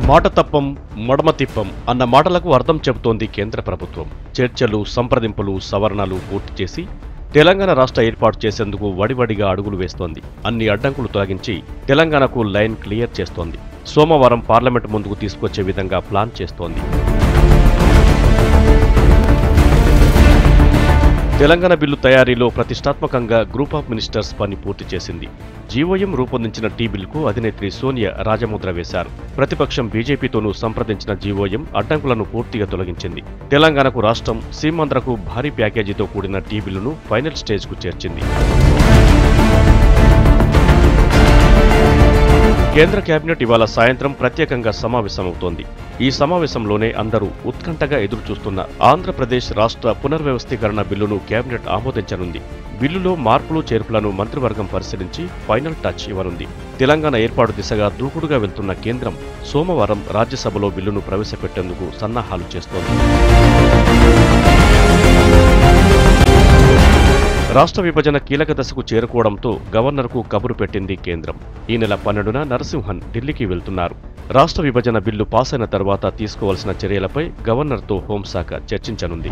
మాట తప్పం మడమ తిప్పం అన్న మాటలకు అర్థం చెబుతోంది కేంద్ర ప్రభుత్వం. చర్చలు, సంప్రదింపులు, సవరణలు పూర్తి చేసి తెలంగాణ రాష్ట్ర ఏర్పాటు చేసేందుకు వడివడిగా అడుగులు వేస్తోంది. అన్ని అడ్డంకులు తొలగించి తెలంగాణకు లైన్ క్లియర్ చేస్తోంది. సోమవారం పార్లమెంట్ ముందుకు తీసుకొచ్చే విధంగా ప్లాన్ చేస్తోంది. తెలంగాణ బిల్లు తయారీలో ప్రతిష్టాత్మకంగా గ్రూప్ ఆఫ్ మినిస్టర్స్ పని పూర్తి చేసింది. జీవోఎం రూపొందించిన టీ బిల్లుకు అధినేత్రి సోనియా రాజముద్ర వేశారు. ప్రతిపక్షం బీజేపీతోనూ సంప్రదించిన జీవోఎం అడ్డంకులను పూర్తిగా తొలగించింది. తెలంగాణకు రాష్ట్రం, సీమాంధ్రకు భారీ ప్యాకేజీతో కూడిన టీ బిల్లును ఫైనల్ స్టేజ్కు చేర్చింది. కేంద్ర కేబినెట్ ఇవాళ సాయంత్రం ప్రత్యేకంగా సమావేశమవుతోంది. ఈ సమావేశంలోనే అందరూ ఉత్కంఠగా ఎదురుచూస్తున్న ఆంధ్రప్రదేశ్ రాష్ట్ర పునర్వ్యవస్థీకరణ బిల్లును కేబినెట్ ఆమోదించనుంది. బిల్లులో మార్పులు చేర్పులను మంత్రివర్గం పరిశీలించి ఫైనల్ టచ్ ఇవ్వనుంది. తెలంగాణ ఏర్పాటు దిశగా దూకుడుగా వెళ్తున్న కేంద్రం సోమవారం రాజ్యసభలో బిల్లును ప్రవేశపెట్టేందుకు సన్నాహాలు చేస్తోంది. రాష్ట్ర విభజన కీలక దశకు చేరుకోవడంతో గవర్నర్కు కబురు పెట్టింది కేంద్రం. ఈ నెల 12న నరసింహన్ ఢిల్లీకి వెళ్తున్నారు. రాష్ట్ర విభజన బిల్లు పాస్ అయిన తర్వాత తీసుకోవాల్సిన చర్యలపై గవర్నర్తో హోంశాఖ చర్చించనుంది.